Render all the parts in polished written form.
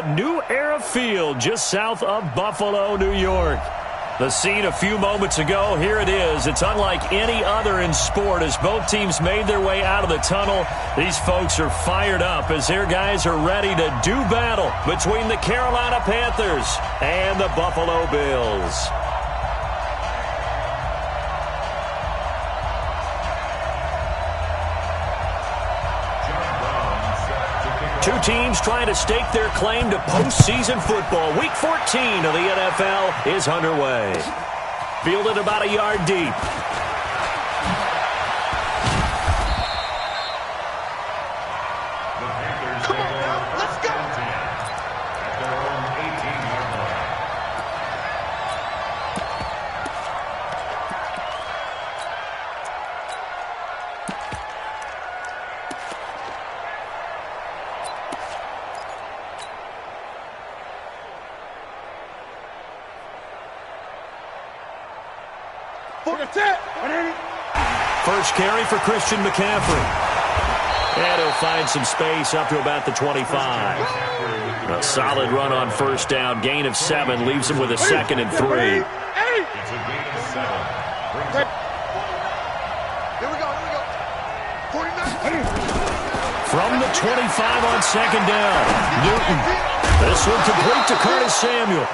at New Era Field just south of Buffalo, New York. The scene a few moments ago, here it is. It's unlike any other in sport as both teams made their way out of the tunnel. These folks are fired up as their guys are ready to do battle between the Carolina Panthers and the Buffalo Bills. Two teams trying to stake their claim to postseason football. Week 14 of the NFL is underway. Fielded about a yard deep. Come on now, let's go. At their own 18-yard line. First carry for Christian McCaffrey. And he'll find some space up to about the 25. A solid run on first down. Gain of 7 leaves him with a 2nd and 3. It's a gain of 7. Here we go. 49. From the 25 on 2nd down. Newton. This one complete to Curtis Samuel.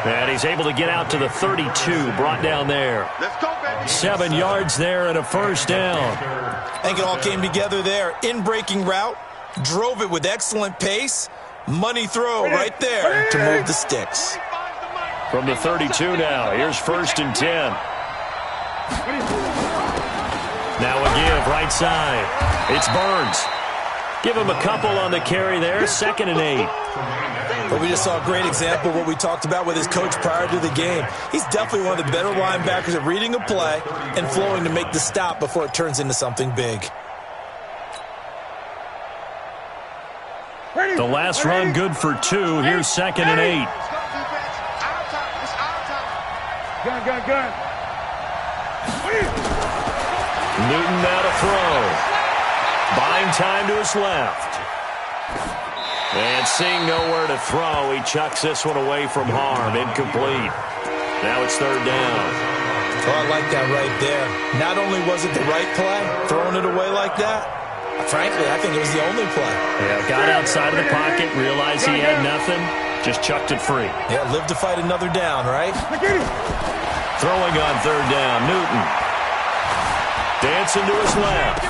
And he's able to get out to the 32, brought down there. Let's go, baby. 7 yards there and a first down. I think it all came together there. In-breaking route, drove it with excellent pace. Money throw right there to move the sticks. From the 32 now, here's 1st and 10. Now a give, right side. It's Burns. Give him a couple on the carry there, 2nd and 8. But we just saw a great example of what we talked about with his coach prior to the game. He's definitely one of the better linebackers at reading a play and flowing to make the stop before it turns into something big. The last run good for 2. Here's 2nd and 8. Gun. Newton now to throw. Buying time to his left. And seeing nowhere to throw, he chucks this one away from harm. Incomplete. Now it's 3rd down. Oh, I like that right there. Not only was it the right play, throwing it away like that, frankly, I think it was the only play. Yeah, got outside of the pocket, realized he had nothing, just chucked it free. Yeah, live to fight another down, right? Throwing on 3rd down, Newton. Dancing to his left.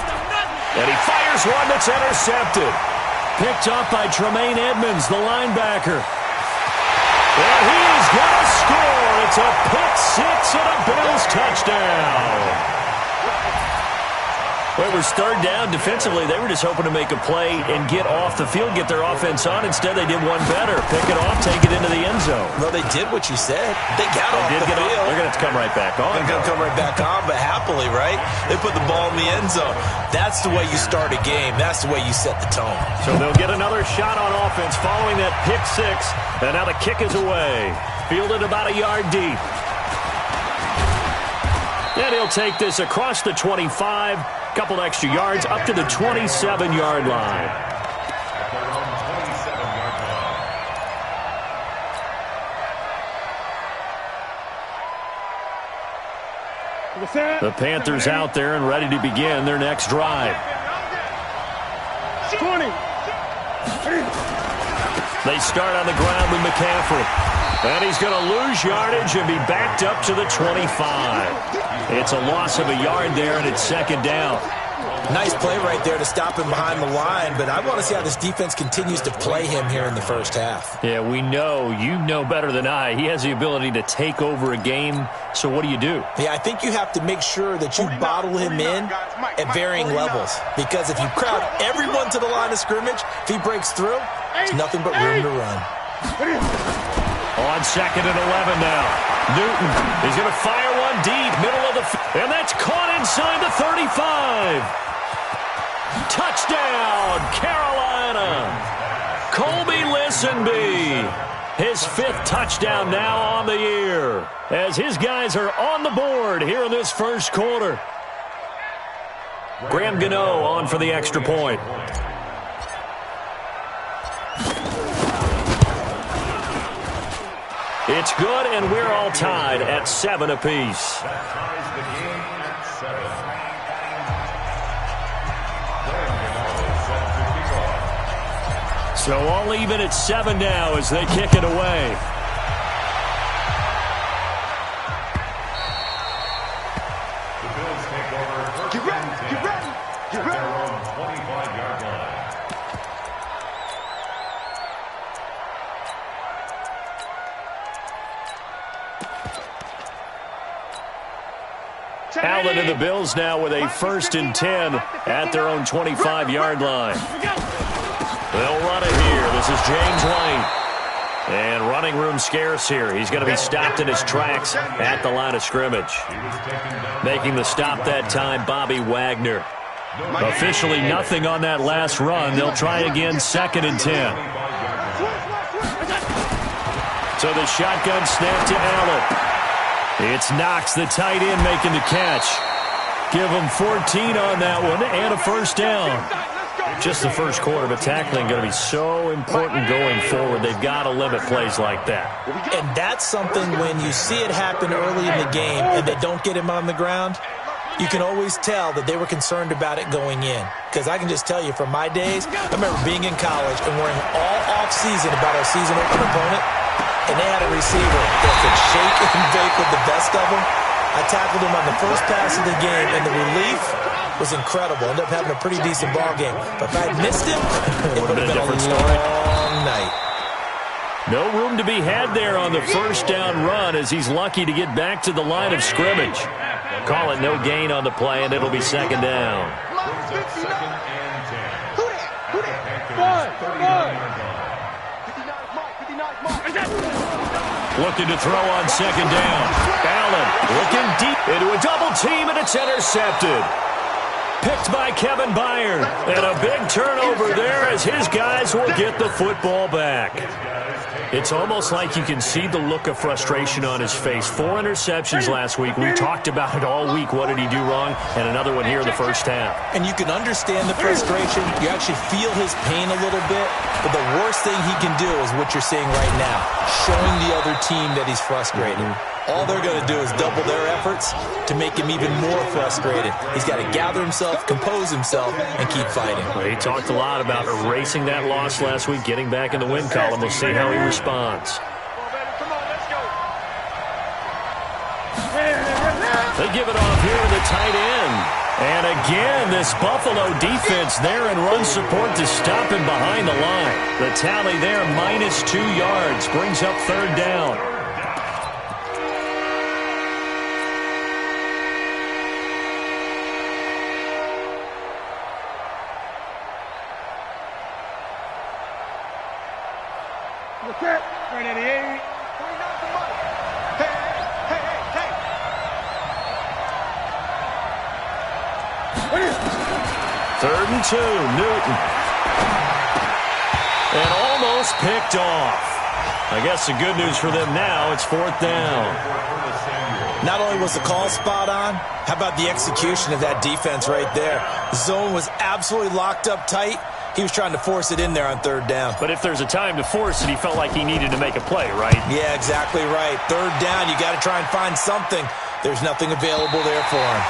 And he fires one that's intercepted. Picked up by Tremaine Edmonds, the linebacker. And he's got to score. It's a pick 6 and a Bills touchdown. Well, it was 3rd down. Defensively, they were just hoping to make a play and get off the field, get their offense on. Instead, they did one better. Pick it off, take it into the end zone. Well, they did what you said. They got off the field. They're going to have to come right back on. They're going to come right back on, but happily, right? They put the ball in the end zone. That's the way you start a game. That's the way you set the tone. So they'll get another shot on offense following that pick 6. And now the kick is away. Fielded about a yard deep. And he'll take this across the 25. Couple extra yards up to the 27-yard line. The Panthers out there and ready to begin their next drive. 20. They start on the ground with McCaffrey. And he's going to lose yardage and be backed up to the 25. It's a loss of a yard there, and it's 2nd down. Nice play right there to stop him behind the line, but I want to see how this defense continues to play him here in the first half. Yeah, we know. You know better than I. He has the ability to take over a game, so what do you do? Yeah, I think you have to make sure that you bottle him in at varying levels, because if you crowd everyone to the line of scrimmage, if he breaks through, there's nothing but room to run. On 2nd and 11 now. Newton is going to fire one deep, middle of the field, and that's caught inside the 35. Touchdown, Carolina. Colby Listenbee, his 5th touchdown now on the year, as his guys are on the board here in this first quarter. Graham Gano on for the extra point. It's good, and we're all tied at 7 apiece. That ties the game at 7. So all even at 7 now as they kick it away. The Bills take over. Get ready, get ready, get ready. Their own 25-yard line. Allen and the Bills now with a 1st and 10 at their own 25-yard line. They'll run it here. This is James White. And running room scarce here. He's going to be stopped in his tracks at the line of scrimmage. Making the stop that time, Bobby Wagner. Officially nothing on that last run. They'll try again, 2nd and 10. So the shotgun snap to Allen. It's Knox, the tight end, making the catch. Give him 14 on that one and a 1st down. Just the first quarter, but tackling going to be so important going forward. They've got to limit plays like that. And that's something when you see it happen early in the game and they don't get him on the ground, you can always tell that they were concerned about it going in. Because I can just tell you from my days, I remember being in college and worrying all off-season about our season-open opponent. And they had a receiver that could shake and bake with the best of them. I tackled him on the first pass of the game, and the relief was incredible. Ended up having a pretty decent ball game. But if I had missed him, it would have been a long night. No room to be had there on the 1st down run as he's lucky to get back to the line of scrimmage. Call it no gain on the play, and it'll be 2nd down. Looking to throw on 2nd down. Allen looking deep into a double team, and it's intercepted. Picked by Kevin Byard. And a big turnover there as his guys will get the football back. It's almost like you can see the look of frustration on his face. 4 interceptions last week. We talked about it all week. What did he do wrong? And another one here in the first half. And you can understand the frustration. You actually feel his pain a little bit. But the worst thing he can do is what you're seeing right now, showing the other team that he's frustrated. All they're going to do is double their efforts to make him even more frustrated. He's got to gather himself, compose himself, and keep fighting. Well, he talked a lot about erasing that loss last week, getting back in the win column. We'll see how he responds. They give it off here to the tight end. And again, this Buffalo defense there in run support to stop him behind the line. The tally there, -2 yards, brings up 3rd down. Third and 2, Newton. And almost picked off. I guess the good news for them now, it's 4th down. Not only was the call spot on, how about the execution of that defense right there? The zone was absolutely locked up tight. He was trying to force it in there on 3rd down. But if there's a time to force it, he felt like he needed to make a play, right? Yeah, exactly right. 3rd down, you got to try and find something. There's nothing available there for him.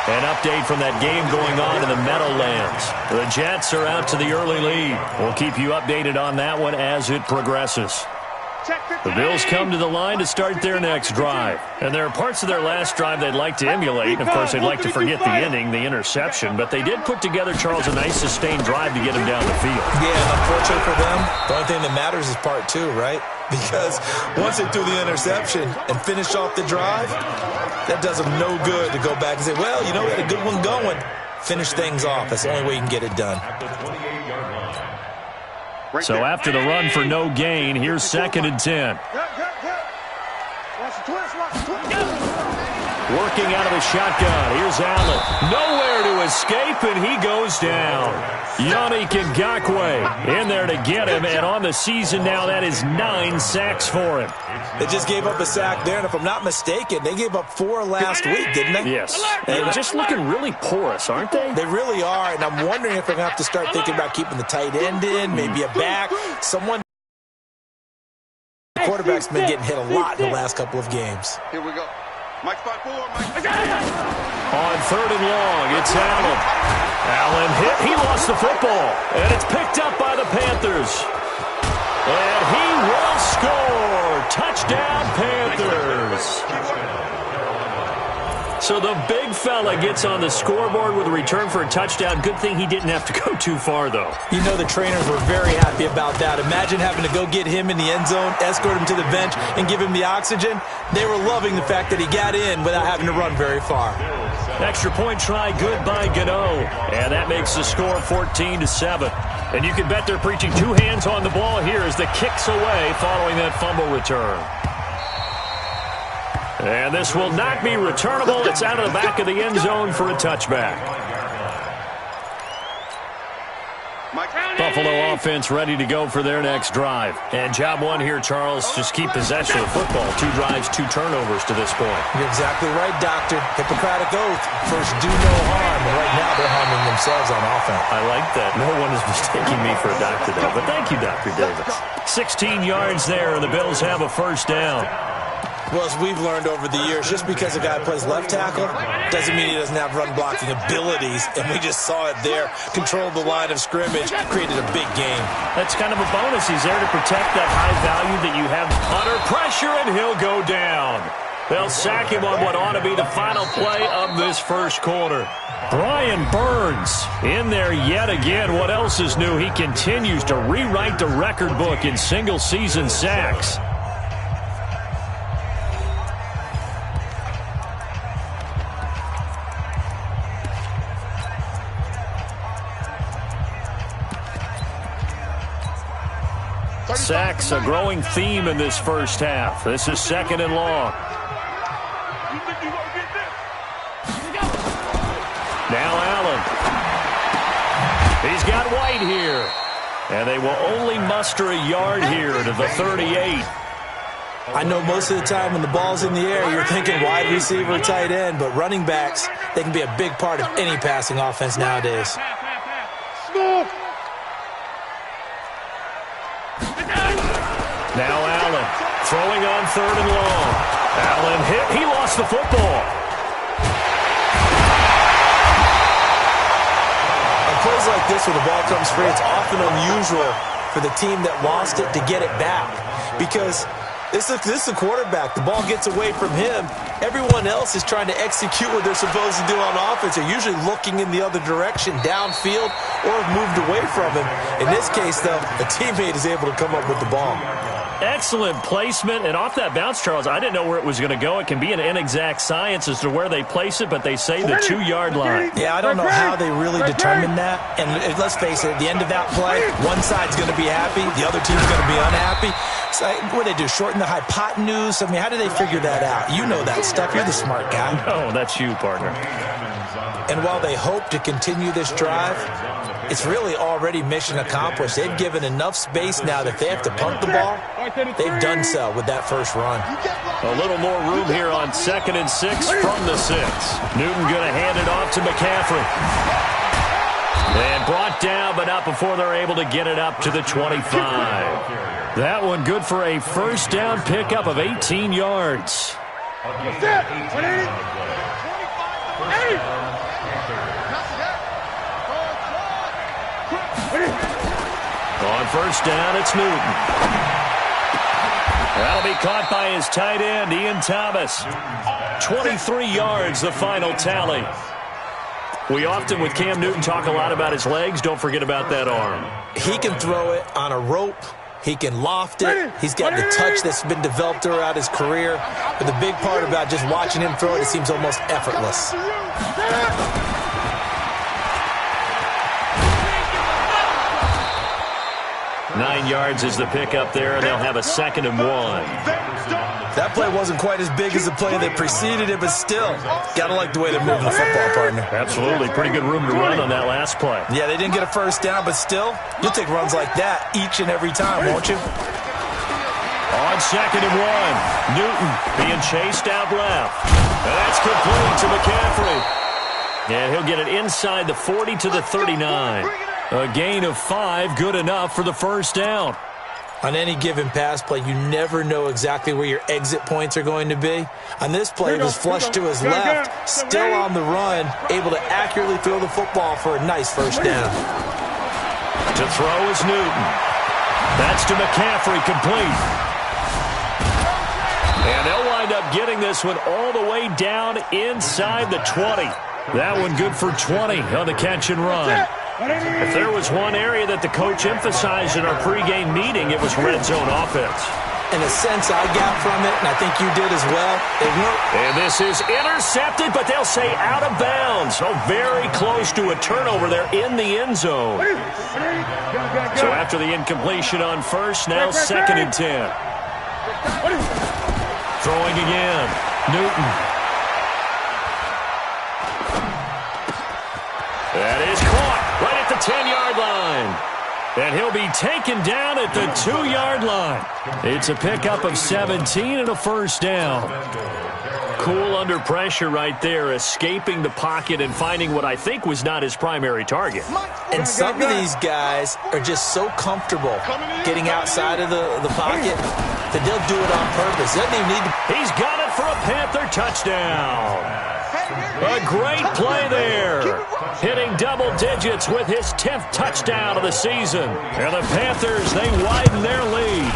An update from that game going on in the Meadowlands. The Jets are out to the early lead. We'll keep you updated on that one as it progresses. The Bills come to the line to start their next drive. And there are parts of their last drive they'd like to emulate. Of course, they'd like to forget the ending, the interception. But they did put together, Charles, a nice sustained drive to get him down the field. Yeah, and unfortunately for them, the only thing that matters is part 2, right? Because once they threw the interception and finished off the drive, that does them no good to go back and say, well, you know, we had a good one going. Finish things off. That's the only way you can get it done. So after the run for no gain, here's 2nd and 10. Working out of the shotgun. Here's Allen. Nowhere to escape, and he goes down. Yannick Ngakoue in there to get him, and on the season now, that is 9 sacks for him. They just gave up a sack there, and if I'm not mistaken, they gave up 4 last week, didn't they? Yes. And just looking really porous, aren't they? They really are, and I'm wondering if they're going to have to start thinking about keeping the tight end in, maybe a back, someone quarterback's been getting hit a lot in the last couple of games. Here we go. Mike spot 4. Mike. On 3rd and long, it's Allen. Allen hit. He lost the football. And it's picked up by the Panthers. And he will score. Touchdown, Panthers. So the big fella gets on the scoreboard with a return for a touchdown. Good thing he didn't have to go too far, though. You know the trainers were very happy about that. Imagine having to go get him in the end zone, escort him to the bench, and give him the oxygen. They were loving the fact that he got in without having to run very far. Extra point try, good by Gano. And that makes the score 14-7. And you can bet they're preaching two hands on the ball here as the kick's away following that fumble return. And this will not be returnable. It's out of the back of the end zone for a touchback. Buffalo offense ready to go for their next drive. And job one here, Charles, just keep possession of the football. 2 drives, 2 turnovers to this point. You're exactly right, Doctor. Hippocratic oath. First, do no harm. And right now, they're harming themselves on offense. I like that. No one is mistaking me for a doctor, though. But thank you, Dr. Davis. 16 yards there, and the Bills have a first down. Well, as we've learned over the years, just because a guy plays left tackle doesn't mean he doesn't have run-blocking abilities, and we just saw it there. Controlled the line of scrimmage, created a big game. That's kind of a bonus. He's there to protect that high value that you have under pressure, and he'll go down. They'll sack him on what ought to be the final play of this first quarter. Brian Burns in there yet again. What else is new? He continues to rewrite the record book in single-season sacks. Sacks, a growing theme in this first half. This is 2nd and long. Now Allen. He's got White here. And they will only muster a yard here to the 38. I know most of the time when the ball's in the air, you're thinking wide receiver, tight end, but running backs, they can be a big part of any passing offense nowadays. Now Allen throwing on 3rd and long. Allen hit. He lost the football. On plays like this where the ball comes free, it's often unusual for the team that lost it to get it back because this is a quarterback. The ball gets away from him. Everyone else is trying to execute what they're supposed to do on offense. They're usually looking in the other direction, downfield, or have moved away from him. In this case, though, a teammate is able to come up with the ball. Excellent placement, and off that bounce, Charles, I didn't know where it was going to go. It can be an inexact science as to where they place it, but they say the 2-yard line. Yeah, I don't know how they really determine that. And let's face it, at the end of that play, one side's going to be happy, the other team's going to be unhappy. So what do they do, shorten the hypotenuse? I mean, how do they figure that out? You know that stuff. You're the smart guy. Oh, that's you, partner. And while they hope to continue this drive, it's really already mission accomplished. They've given enough space now that they have to pump the ball. They've done so with that first run. A little more room here on 2nd and 6 from the 6. Newton going to hand it off to McCaffrey. And brought down, but not before they're able to get it up to the 25. That one good for a first down pickup of 18 yards. On first down, it's Newton. That'll be caught by his tight end, Ian Thomas. 23 yards, the final tally. We often, with Cam Newton, talk a lot about his legs. Don't forget about that arm. He can throw it on a rope. He can loft it. He's got the touch that's been developed throughout his career. But the big part about just watching him throw it, it seems almost effortless. Nine yards is the pickup there, and they'll have a 2nd and 1. That play wasn't quite as big as the play that preceded it, but still, gotta like the way they're moving the football, partner. Absolutely. Pretty good room to run on that last play. Yeah, they didn't get a first down, but still, you'll take runs like that each and every time, won't you? On 2nd and 1, Newton being chased out left. And that's complete to McCaffrey. And he'll get it inside the 40 to the 39. A gain of 5, good enough for the first down. On any given pass play, you never know exactly where your exit points are going to be. On this play, it was flushed to his left, still on the run, able to accurately throw the football for a nice first down. To throw is Newton. That's to McCaffrey, complete. And they'll wind up getting this one all the way down inside the 20. That one good for 20 on the catch and run. If there was one area that the coach emphasized in our pregame meeting, it was red zone offense. In a sense, I got from it, and I think you did as well. And this is intercepted, but they'll say out of bounds. Oh, very close to a turnover there in the end zone. So after the incompletion on first, now 2nd and 10. Throwing again. Newton. That is caught right at the 10-yard line. And he'll be taken down at the 2-yard line. It's a pickup of 17 and a first down. Cool under pressure right there, escaping the pocket and finding what I think was not his primary target. And some of these guys are just so comfortable getting outside of the pocket that they'll do it on purpose. Doesn't even need to. He's got it for a Panther touchdown. A great play there. Hitting double digits with his 10th touchdown of the season. And the Panthers, they widen their lead.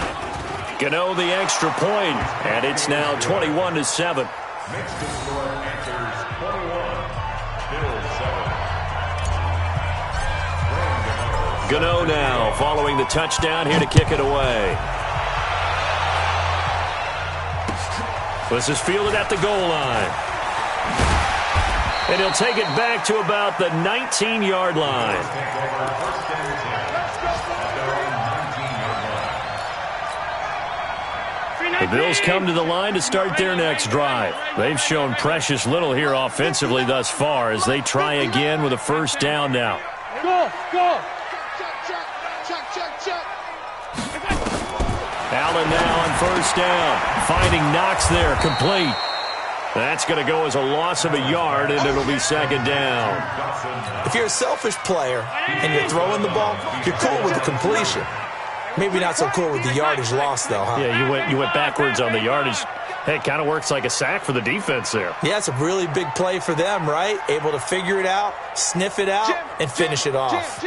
Gano the extra point, and it's now 21-7. Next to score, Panthers 21, Bills 7. Gano now following the touchdown here to kick it away. This is fielded at the goal line. And he'll take it back to about the 19-yard line. The Bills come to the line to start their next drive. They've shown precious little here offensively thus far as they try again with a first down now. Go! Allen now on first down. Finding Knox there, complete. That's going to go as a loss of a yard, and it'll be 2nd down. If you're a selfish player and you're throwing the ball, you're cool with the completion. Maybe not so cool with the yardage loss, though, huh? Yeah, you went backwards on the yardage. Hey, it kind of works like a sack for the defense there. Yeah, it's a really big play for them, right? Able to figure it out, sniff it out, and finish it off.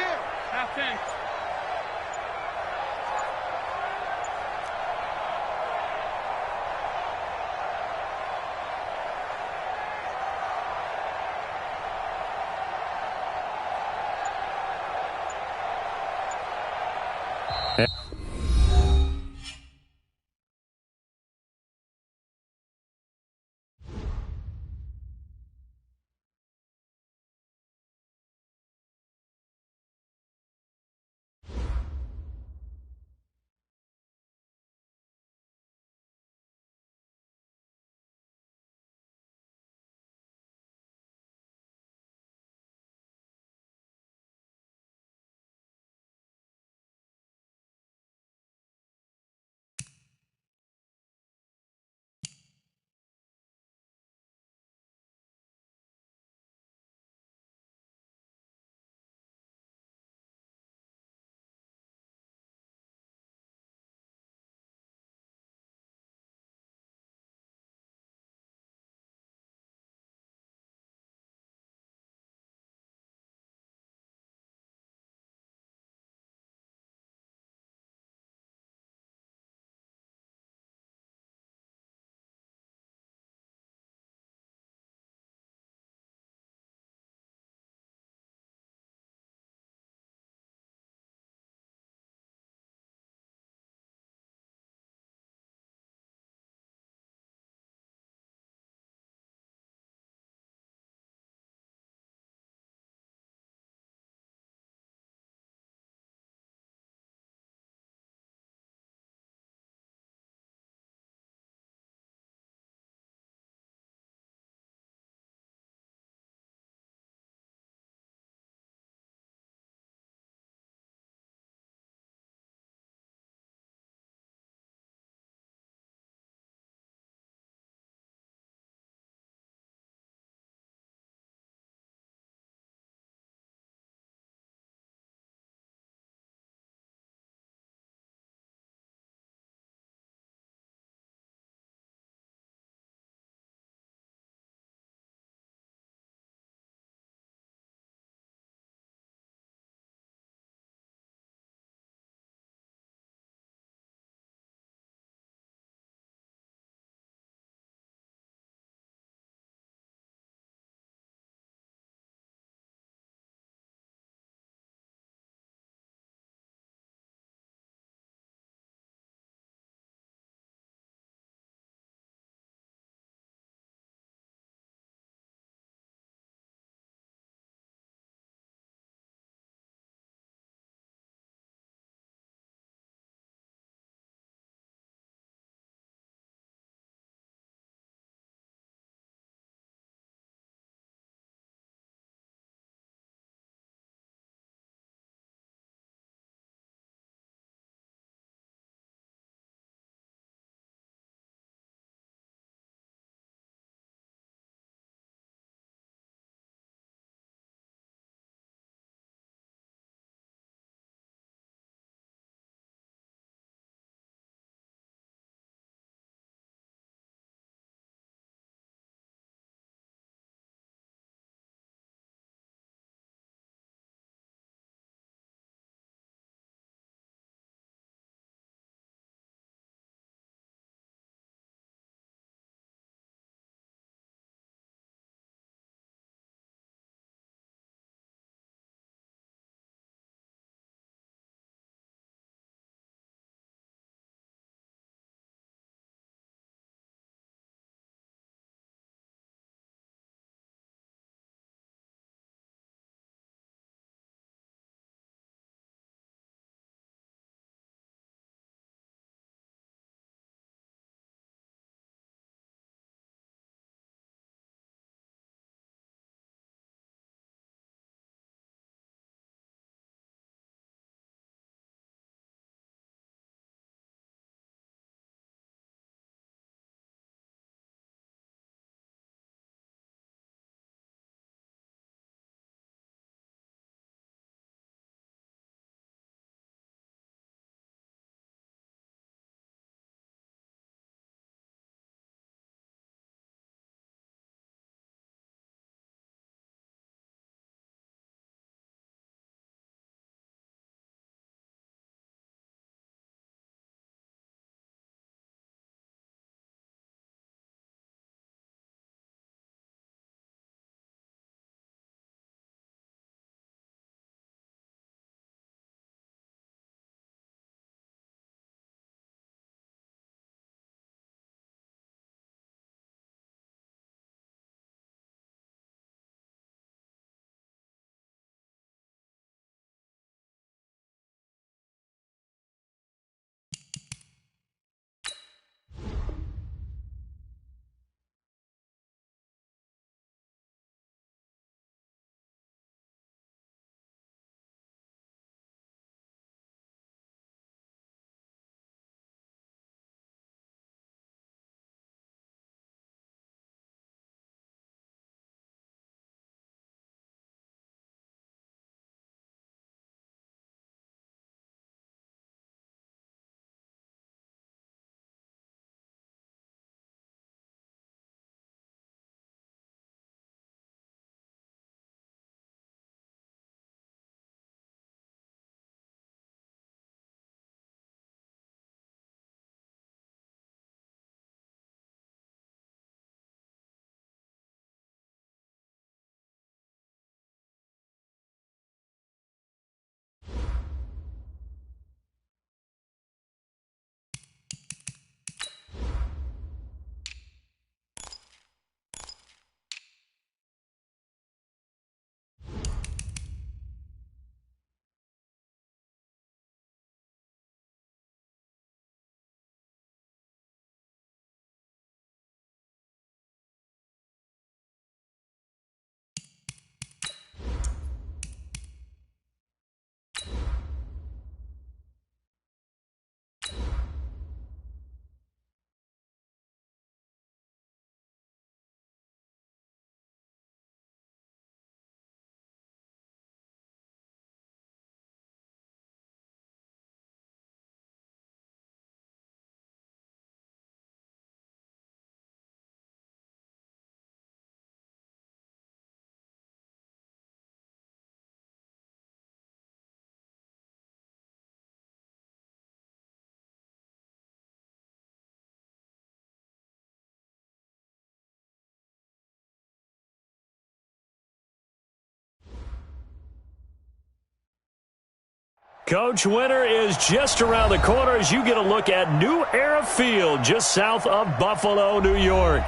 Coach, winter is just around the corner as you get a look at New Era Field just south of Buffalo, New York.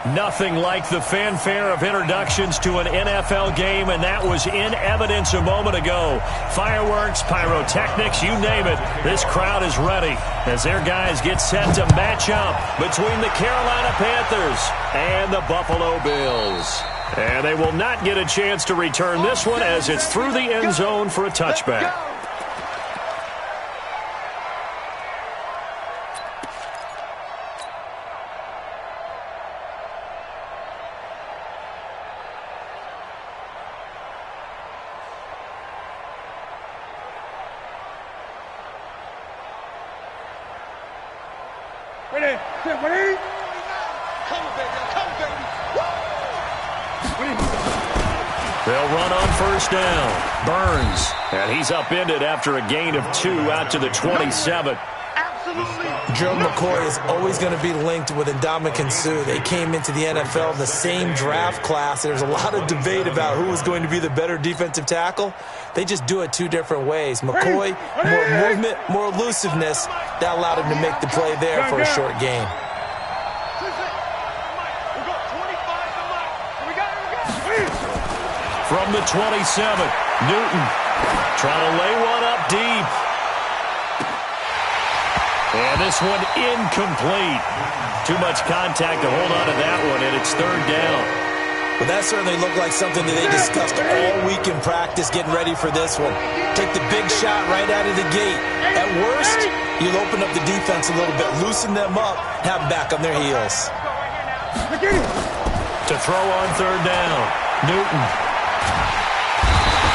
Nothing like the fanfare of introductions to an NFL game, and that was in evidence a moment ago. Fireworks, pyrotechnics, you name it. This crowd is ready as their guys get set to match up between the Carolina Panthers and the Buffalo Bills. And they will not get a chance to return this one as it's through the end zone for a touchback. They'll run on first down. Burns. And he's upended after a gain of 2 out to the 27. Joe McCoy is always going to be linked with Ndamukong Suh. They came into the NFL in the same draft class. There's a lot of debate about who was going to be the better defensive tackle. They just do it 2 different ways. McCoy, more movement, more elusiveness. That allowed him to make the play there for a short gain. From the 27, Newton trying to lay one up deep. And this one incomplete. Too much contact to hold on to that one, and it's third down. Well, that certainly looked like something that they discussed all week in practice getting ready for this one. Take the big shot right out of the gate. At worst, you'll open up the defense a little bit, loosen them up, have them back on their heels. To throw on third down, Newton.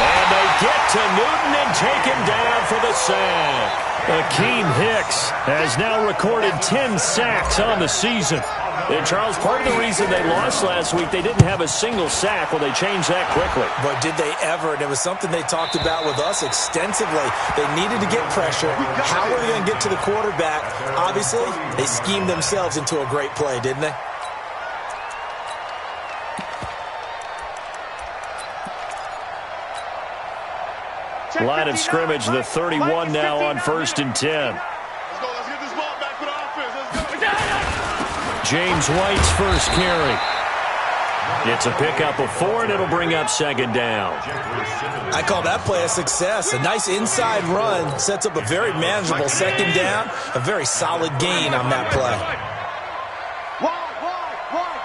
And they get to Newton and take him down for the sack. Akeem Hicks has now recorded 10 sacks on the season. And Charles, part of the reason they lost last week, they didn't have a single sack. Well, they changed that quickly. But did they ever? And it was something they talked about with us extensively. They needed to get pressure. How were they going to get to the quarterback? Obviously, they schemed themselves into a great play, didn't they? Line of scrimmage, the 31 now on 1st and 10. James White's first carry. It's a pickup of 4, and it'll bring up 2nd down. I call that play a success. A nice inside run sets up a very manageable 2nd down. A very solid gain on that play.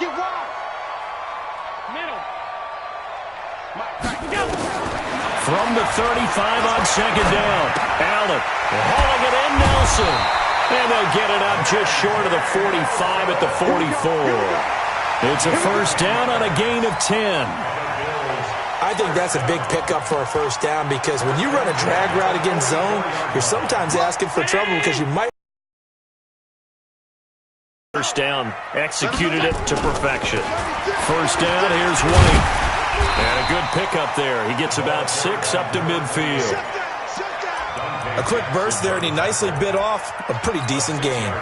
Get wide. Middle. From the 35 on 2nd down. Allen hauling it in, Nelson. And they'll get it up just short of the 45 at the 44. It's a first down on a gain of 10. I think that's a big pickup for a first down because when you run a drag route against zone, you're sometimes asking for trouble because you might. First down, executed it to perfection. First down, here's White. And a good pickup there. He gets about 6 up to midfield. A quick burst there, and he nicely bit off a pretty decent gain.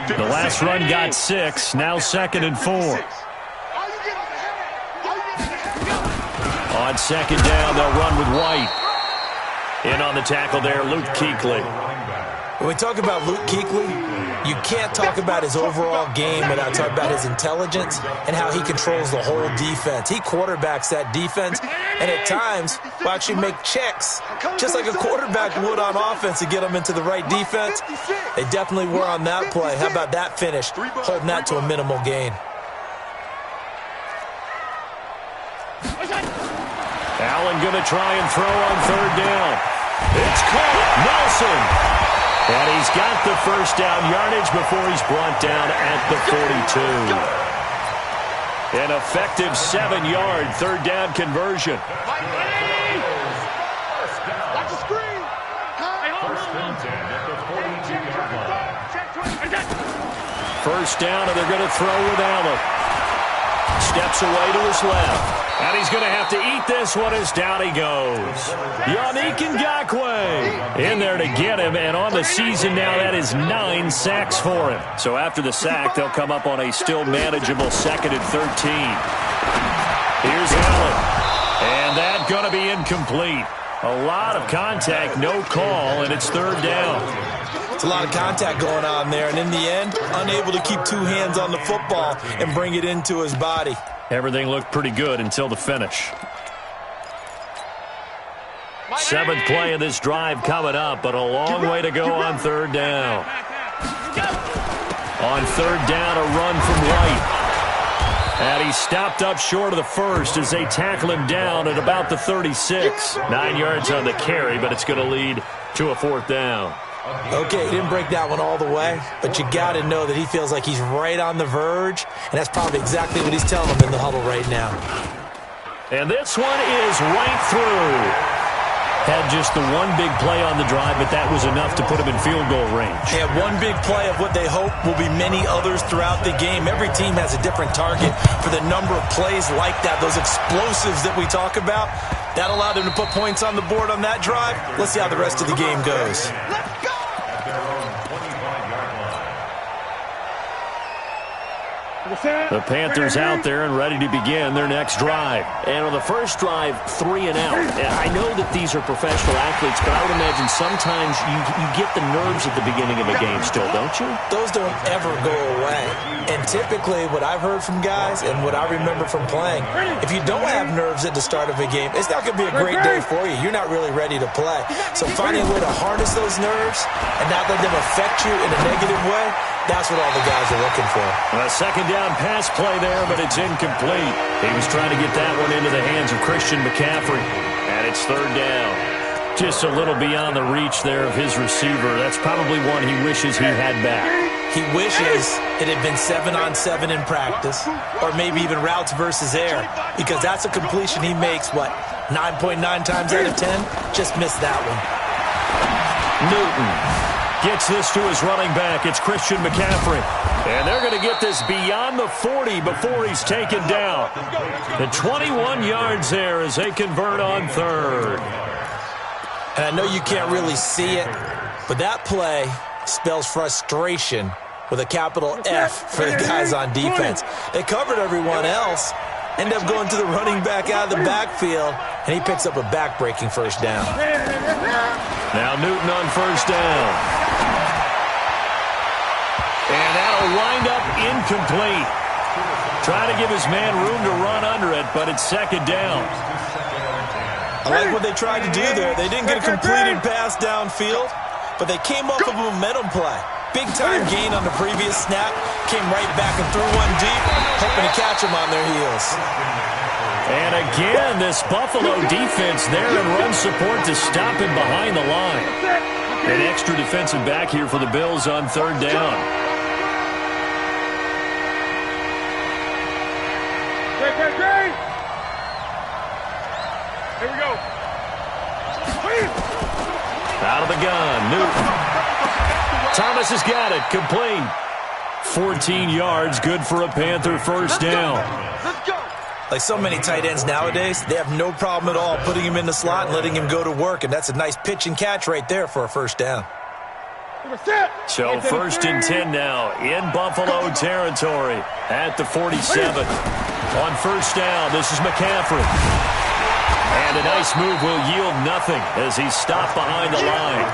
The last run got 6, now 2nd and 4. On 2nd down, they'll run with White. In on the tackle there, Luke Kuechly. When we talk about Luke Kuechly, you can't talk about his overall game without talking about his intelligence and how he controls the whole defense. He quarterbacks that defense and at times will actually make checks, just like a quarterback would on offense to get them into the right defense. They definitely were on that play. How about that finish, holding that to a minimal gain. Allen going to try and throw on 3rd down. It's caught. Nelson. And he's got the first down yardage before he's brought down at the 42. An effective 7-yard 3rd down conversion. First down, and they're going to throw with Allen. Steps away to his left. And he's going to have to eat this one as down he goes. Yannick Ngakoue in there to get him. And on the season now, that is 9 sacks for him. So after the sack, they'll come up on a still manageable 2nd and 13. Here's Allen. And that's going to be incomplete. A lot of contact, no call, and it's third down. It's a lot of contact going on there, and in the end, unable to keep two hands on the football and bring it into his body. Everything looked pretty good until the finish. Seventh play of this drive coming up, but a long way to go on third down. On third down, a run from White. And he stopped up short of the first as they tackle him down at about the 36. 9 yards on the carry, but it's going to lead to a fourth down. Okay, he didn't break that one all the way, but you got to know that he feels like he's right on the verge, and that's probably exactly what he's telling them in the huddle right now. And this one is right through. Had just the one big play on the drive, but that was enough to put him in field goal range. Yeah, one big play of what they hope will be many others throughout the game. Every team has a different target for the number of plays like that, those explosives that we talk about. That allowed him to put points on the board on that drive. Let's see how the rest of the game goes. The Panthers out there and ready to begin their next drive. And on the first drive, 3 and out. I know that these are professional athletes, but I would imagine sometimes you get the nerves at the beginning of a game still, don't you? Those don't ever go away. And typically what I've heard from guys and what I remember from playing, if you don't have nerves at the start of a game, it's not going to be a great day for you. You're not really ready to play. So finding a way to harness those nerves and not let them affect you in a negative way, that's what all the guys are looking for. A second down pass play there, but it's incomplete. He was trying to get that one into the hands of Christian McCaffrey. And it's third down. Just a little beyond the reach there of his receiver. That's probably one he wishes he had back. He wishes it had been 7-on-7 in practice, or maybe even routes versus air, because that's a completion he makes, 9.9 times out of 10? Just missed that one. Newton gets this to his running back. It's Christian McCaffrey. And they're going to get this beyond the 40 before he's taken down. The 21 yards there as they convert on third. And I know you can't really see it, but that play spells frustration with a capital F for the guys on defense. They covered everyone else, end up going to the running back out of the backfield, and he picks up a back-breaking first down. Now Newton on first down. And that'll wind up incomplete. Trying to give his man room to run under it, but it's second down. I like what they tried to do there. They didn't get a completed pass downfield, but they came off of a momentum play. Big-time gain on the previous snap. Came right back and threw one deep, hoping to catch them on their heels. And again, this Buffalo defense there in run support to stop him behind the line. An extra defensive back here for the Bills on third down. Great. Here we go. Out of the gun, Newton. Thomas has got it, complete. 14 yards, good for a Panther first down. Let's go. Like so many tight ends nowadays, they have no problem at all putting him in the slot and letting him go to work, and that's a nice pitch and catch right there for a first down. So first and 10 now in Buffalo territory at the 47. On first down, this is McCaffrey. And a nice move will yield nothing as he's stopped behind the line.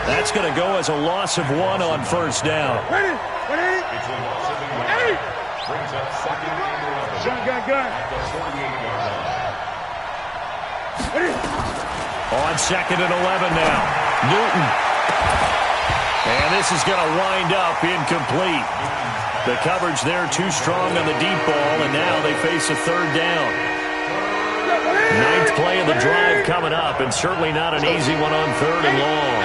That's going to go as a loss of 1 on first down. Ready. It's a loss of 1. Brings up second and 11. Gun. At the 48-yard line. Ready. On second and 11 now. Newton. And this is going to wind up incomplete. The coverage there too strong on the deep ball, and now they face a third down. Ninth play of the drive coming up, and certainly not an easy one on third and long.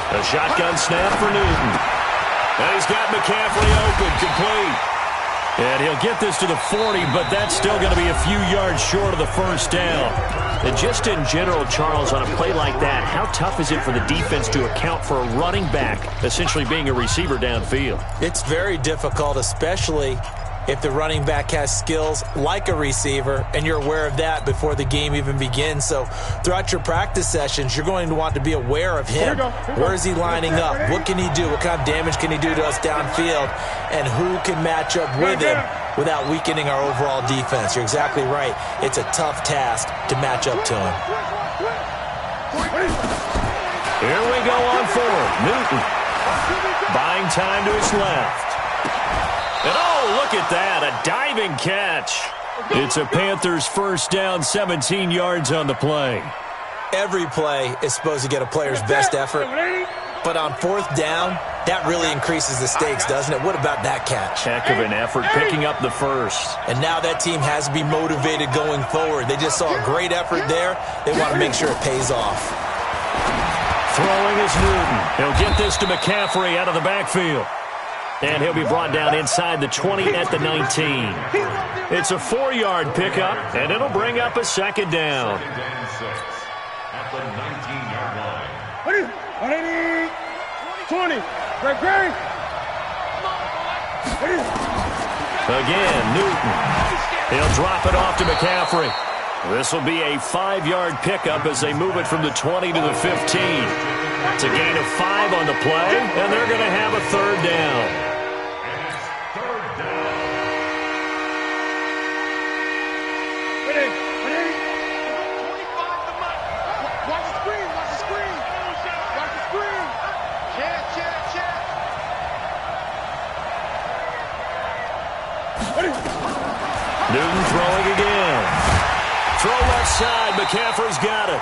A shotgun snap for Newton. And he's got McCaffrey open, complete. And he'll get this to the 40, but that's still going to be a few yards short of the first down. And just in general, Charles, on a play like that, how tough is it for the defense to account for a running back essentially being a receiver downfield? It's very difficult, especially if the running back has skills like a receiver, and you're aware of that before the game even begins. So throughout your practice sessions, you're going to want to be aware of him. Where is he lining up? What can he do? What kind of damage can he do to us downfield? And who can match up with him without weakening our overall defense? You're exactly right. It's a tough task to match up to him. Here we go on fourth. Newton buying time to his left. And oh, look at that, a diving catch. It's a Panthers first down, 17 yards on the play. Every play is supposed to get a player's best effort, but on fourth down, that really increases the stakes, doesn't it? What about that catch? Heck of an effort picking up the first. And now that team has to be motivated going forward. They just saw a great effort there. They want to make sure it pays off. Throwing is Newton. He'll get this to McCaffrey out of the backfield. And he'll be brought down inside the 20 at the 19. It's a 4-yard pickup, and it'll bring up a second down. Second and 6 at the 19-yard line. 20. Great. Again, Newton. He'll drop it off to McCaffrey. This will be a 5-yard pickup as they move it from the 20 to the 15. It's a gain of 5 on the play, and they're going to have a third down. Newton throwing again. Throw left side. McCaffrey's got it.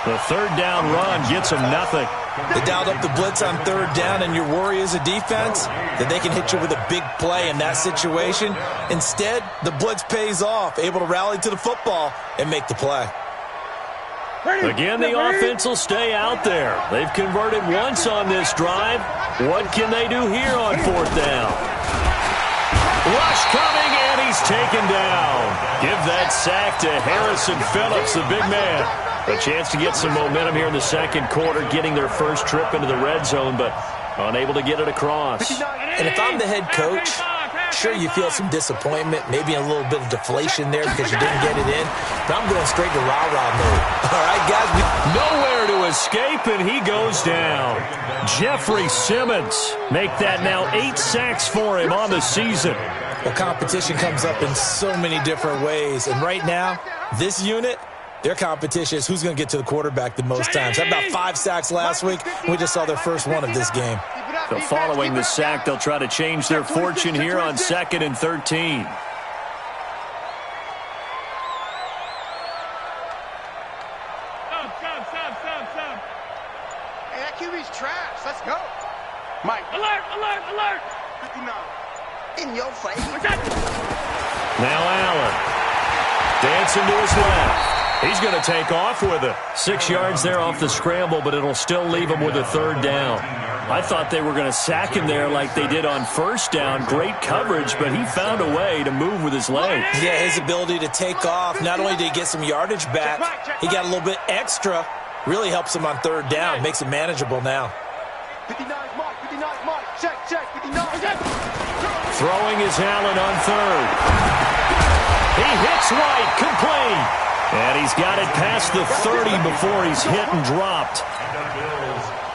The third down run gets him nothing. They dialed up the blitz on third down, and your worry as a defense that they can hit you with a big play in that situation. Instead, the blitz pays off, able to rally to the football and make the play. Again, the offense will stay out there. They've converted once on this drive. What can they do here on fourth down? Rush coming, and he's taken down. Give that sack to Harrison Phillips, the big man. A chance to get some momentum here in the second quarter, getting their first trip into the red zone, but unable to get it across. And if I'm the head coach, sure, you feel some disappointment, maybe a little bit of deflation there because you didn't get it in, but I'm going straight to rah-rah mode. All right, guys. Nowhere to escape, and he goes down. Jeffrey Simmons make that now 8 sacks for him on the season. Well, competition comes up in so many different ways, and right now, this unit, their competition is who's going to get to the quarterback the most times. Had about 5 sacks last week, and we just saw their first one of this game. So following the sack, they'll try to change their fortune here on 2nd and 13. Sub. Hey, that QB's trash. Let's go. Mike. Alert. 59. In your face. Now Allen. Dancing to his left. He's going to take off with it. 6 yards there off the scramble, but it'll still leave him with a third down. I thought they were going to sack him there like they did on first down. Great coverage, but he found a way to move with his legs. Yeah, his ability to take off, not only did he get some yardage back, he got a little bit extra. Really helps him on third down, makes it manageable now. 59 mark. Check. 59. Throwing is Allen on third. He hits White, complete. And he's got it past the 30 before he's hit and dropped.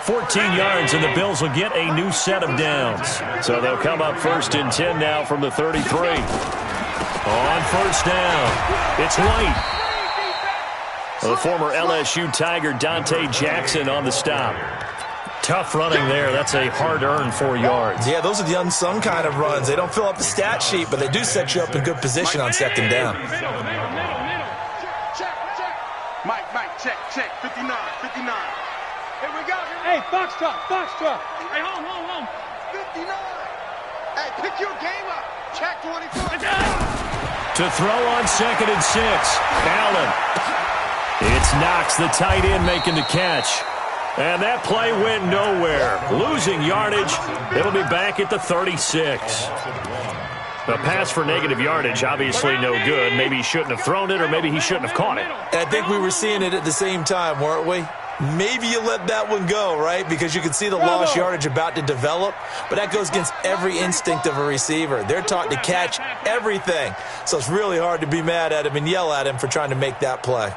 14 yards, and the Bills will get a new set of downs. So they'll come up 1st and 10 now from the 33. On first down, it's White. The former LSU Tiger Dante Jackson on the stop. Tough running there. That's a hard-earned 4 yards. Yeah, those are the unsung kind of runs. They don't fill up the stat sheet, but they do set you up in good position on second down. Mike, check. 59. Here we go. Hey, Foxtrot. Hey, home. 59. Hey, pick your game up. Check 24. To throw on 2nd and 6. Allen. It's Knox, the tight end, making the catch. And that play went nowhere. Losing yardage. It'll be back at the 36. The pass for negative yardage, obviously no good. Maybe he shouldn't have thrown it, or maybe he shouldn't have caught it. And I think we were seeing it at the same time, weren't we? Maybe you let that one go, right? Because you can see the lost yardage about to develop, but that goes against every instinct of a receiver. They're taught to catch everything, so it's really hard to be mad at him and yell at him for trying to make that play.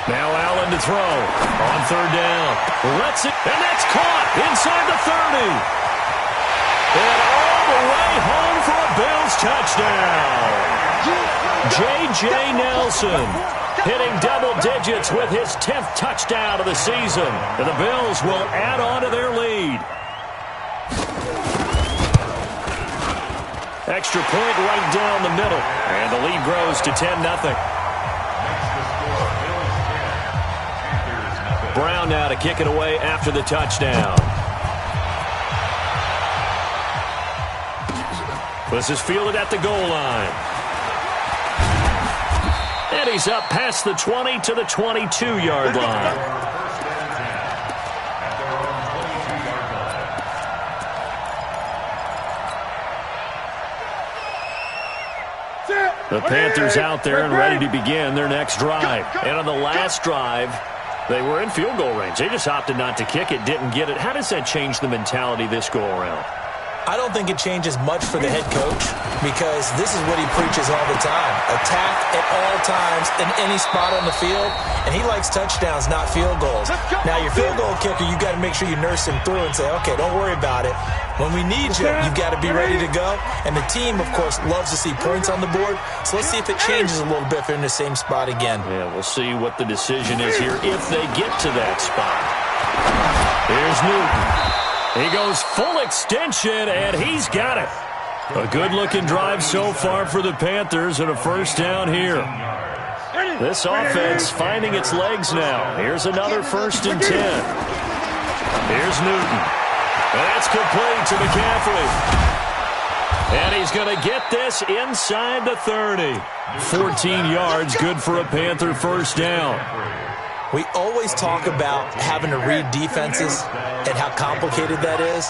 Now Allen to throw on third down. Lets it, and that's caught inside the 30. And all the way home for a Bills touchdown. J.J. Nelson hitting double digits with his 10th touchdown of the season. And the Bills will add on to their lead. Extra point right down the middle. And the lead grows to 10-0. Brown now to kick it away after the touchdown. This is fielded at the goal line. And he's up past the 20 to the 22-yard line. The Panthers out there and ready to begin their next drive. And on the last drive, they were in field goal range. They just opted not to kick it, didn't get it. How does that change the mentality this go-around? I don't think it changes much for the head coach because this is what he preaches all the time. Attack at all times in any spot on the field, and he likes touchdowns, not field goals. Now, your field goal kicker, you got to make sure you nurse him through and say, okay, don't worry about it. When we need you, you got to be ready to go. And the team, of course, loves to see points on the board. So let's see if it changes a little bit if they're in the same spot again. Yeah, we'll see what the decision is here if they get to that spot. Here's Newton. He goes full extension, and he's got it. A good-looking drive so far for the Panthers and a first down here. This offense finding its legs now. Here's another 1st and 10. Here's Newton. That's complete to McCaffrey. And he's going to get this inside the 30. 14 yards, good for a Panther first down. We always talk about having to read defenses and how complicated that is.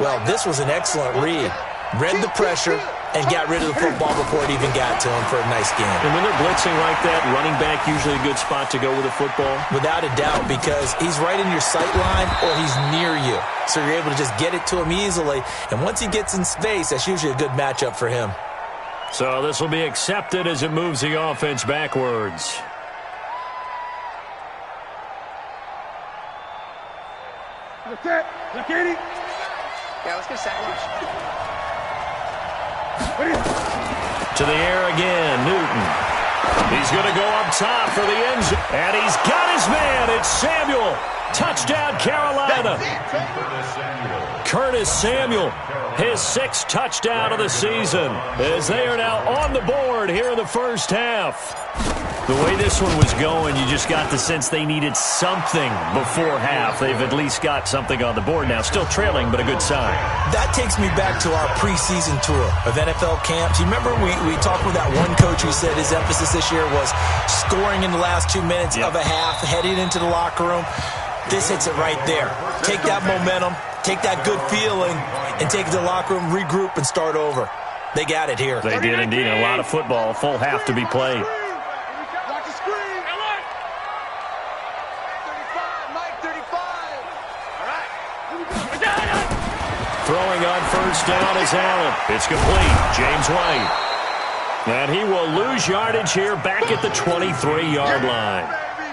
Well, this was an excellent read. Read the pressure and got rid of the football before it even got to him for a nice game. And when they're blitzing like that, running back usually a good spot to go with a football? Without a doubt, because he's right in your sight line or he's near you. So you're able to just get it to him easily. And once he gets in space, that's usually a good matchup for him. So this will be accepted as it moves the offense backwards. That's it. Look at it. Yeah, let's get a sandwich. To the air again, Newton. He's going to go up top for the end zone. And he's got his man. It's Samuel. Touchdown, Carolina. Curtis Samuel, his 6th touchdown of the season, as they are now on the board here in the first half. The way this one was going, you just got the sense they needed something before half. They've at least got something on the board now. Still trailing, but a good sign. That takes me back to our preseason tour of NFL camps. You remember we talked with that one coach who said his emphasis this year was scoring in the last 2 minutes of a half, heading into the locker room. This hits it right there. Take that momentum, take that good feeling, and take it to the locker room, regroup, and start over. They got it here. They did indeed. A lot of football, full half to be played. Throwing on first down is Allen. It's complete. James White. And he will lose yardage here back at the 23-yard line.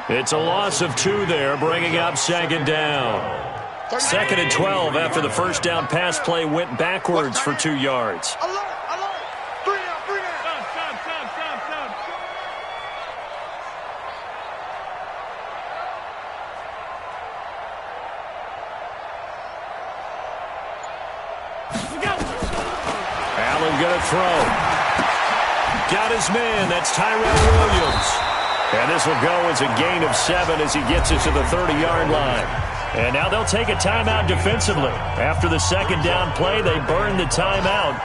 It's a loss of 2 there, bringing up 2nd down. 2nd and 12 after the first down pass play went backwards for 2 yards. Allen going to throw. Got his man. That's Tyrell Williams. And this will go as a gain of 7 as he gets it to the 30-yard line. And now they'll take a timeout defensively. After the 2nd down play, they burn the timeout,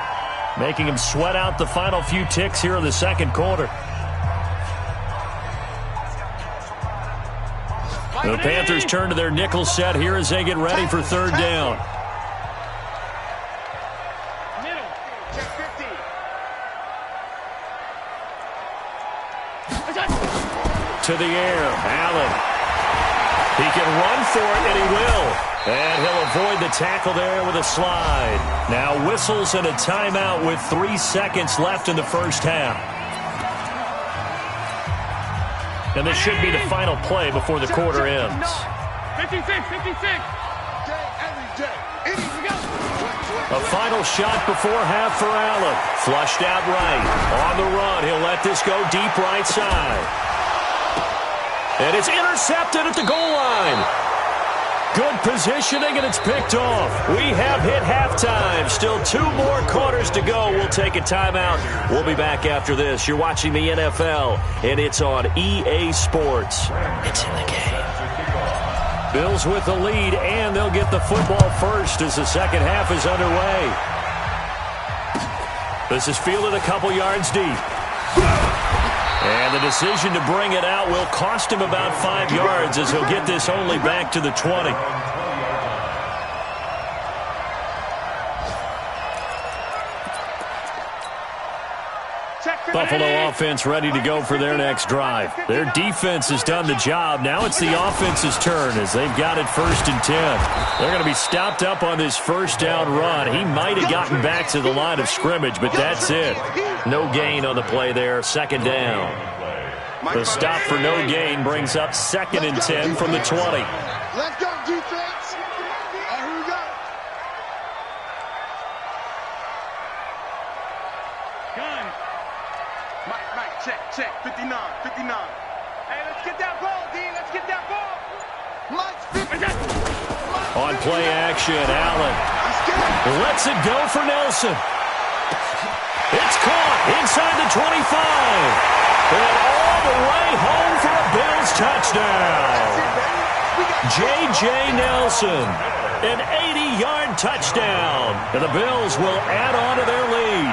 making him sweat out the final few ticks here in the 2nd quarter. The Panthers turn to their nickel set here as they get ready for 3rd down. to the air. Allen. He can run for it, and he will. And he'll avoid the tackle there with a slide. Now whistles and a timeout with 3 seconds left in the first half. And this should be the final play before the quarter ends. 56, 56. A final shot before half for Allen. Flushed out right. On the run, he'll let this go deep right side. And it's intercepted at the goal line. Good positioning, and it's picked off. We have hit halftime. Still 2 more quarters to go. We'll take a timeout. We'll be back after this. You're watching the NFL, and it's on EA Sports. It's in the game. Bills with the lead, and they'll get the football first as the second half is underway. This is fielded a couple yards deep. And the decision to bring it out will cost him about 5 yards as he'll get this only back to the 20. Buffalo offense ready to go for their next drive. Their defense has done the job. Now it's the offense's turn as they've got it 1st and 10. They're going to be stopped up on this first down run. He might have gotten back to the line of scrimmage, but that's it. No gain on the play there, 2nd down. The stop for no gain brings up 2nd and 10 from the 20. Let's go, defense. Here we go. Gun. Mike, check. 59. Hey, let's get that ball, D. Let's get that ball. Mike's 50. On play action, Allen lets it go for Nelson. It's caught inside the 25. And all the way home for a Bills touchdown. J.J. Nelson, an 80-yard touchdown. And the Bills will add on to their lead.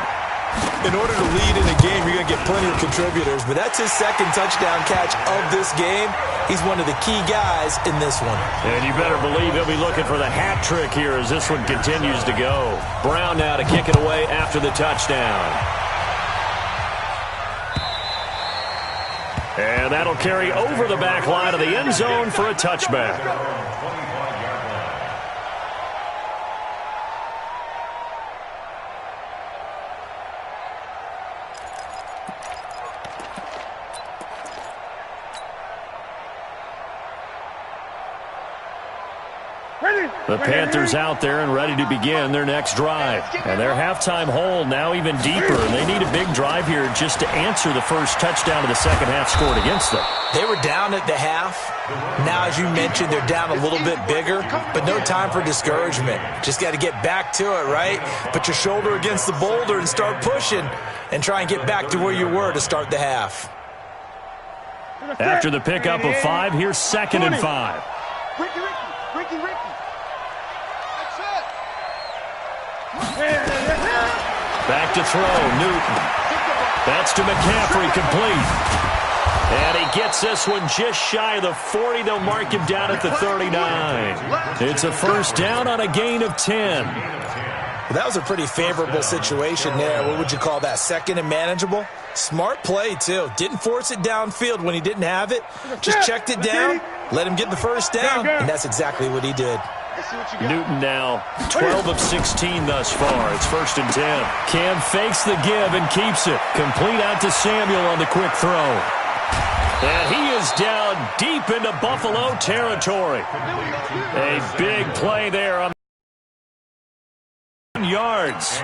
In order to lead in a game, you're going to get plenty of contributors, but that's his 2nd touchdown catch of this game. He's one of the key guys in this one. And you better believe he'll be looking for the hat trick here as this one continues to go. Brown now to kick it away after the touchdown. And that'll carry over the back line of the end zone for a touchback. The Panthers out there and ready to begin their next drive. And their halftime hole now even deeper. And they need a big drive here just to answer the first touchdown of the second half scored against them. They were down at the half. Now, as you mentioned, they're down a little bit bigger, but no time for discouragement. Just got to get back to it, right? Put your shoulder against the boulder and start pushing and try and get back to where you were to start the half. After the pickup of 5, here's 2nd and 5. Ricky. Back to throw, Newton. That's to McCaffrey, complete. And he gets this one just shy of the 40. They'll mark him down at the 39. It's a first down on a gain of 10. Well, that was a pretty favorable situation there. What would you call that? 2nd and manageable? Smart play, too. Didn't force it downfield when he didn't have it. Just checked it down, let him get the first down, and that's exactly what he did. Newton now 12 of 16 thus far. It's 1st and 10. Cam fakes the give and keeps it. Complete out to Samuel on the quick throw. And he is down deep into Buffalo territory. A big play there on yards.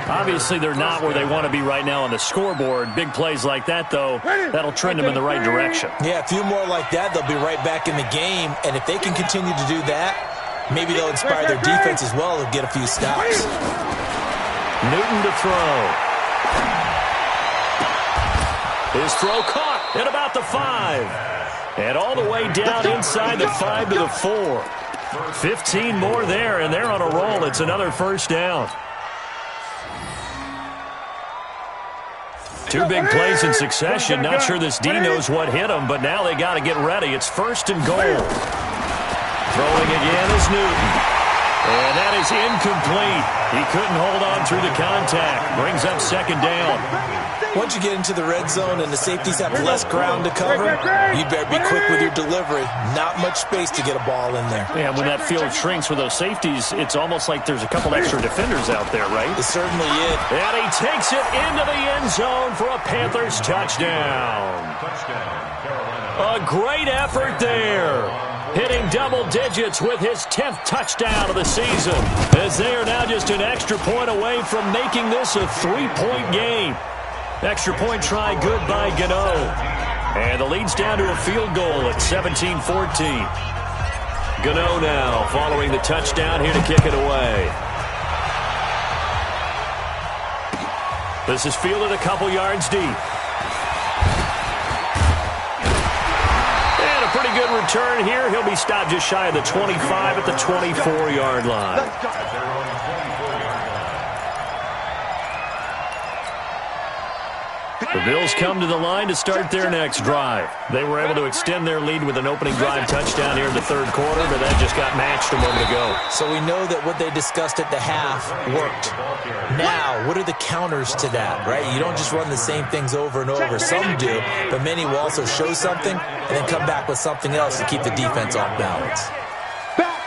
Obviously, they're not where they want to be right now on the scoreboard. Big plays like that, though, that'll trend them in the right direction. Yeah, a few more like that, they'll be right back in the game. And if they can continue to do that, maybe they'll inspire their defense as well to get a few stops. Newton to throw. His throw caught at about the 5. And all the way down inside the 5 to the 4. 15 more there, and they're on a roll. It's another first down. 2 big plays in succession. Not sure this D knows what hit him, but now they got to get ready. It's 1st and goal. Throwing again is Newton. And that is incomplete. He couldn't hold on through the contact. Brings up 2nd down. Once you get into the red zone and the safeties have less ground to cover, you better be quick with your delivery. Not much space to get a ball in there. Yeah, when that field shrinks with those safeties, it's almost like there's a couple extra defenders out there, right? It certainly is. And he takes it into the end zone for a Panthers touchdown. A great effort there. Hitting double digits with his 10th touchdown of the season, as they are now just an extra point away from making this a 3-point game. Extra point try good by Gano. And the lead's down to a field goal at 17-14. Gano now following the touchdown here to kick it away. This is fielded a couple yards deep. Pretty good return here. He'll be stopped just shy of the 25 at the 24-yard line. The Bills come to the line to start their next drive. They were able to extend their lead with an opening drive touchdown here in the third quarter, but that just got matched a moment ago. So we know that what they discussed at the half worked. Now, what are the counters to that, right? You don't just run the same things over and over. Some do, but many will also show something and then come back with something else to keep the defense off balance. Back.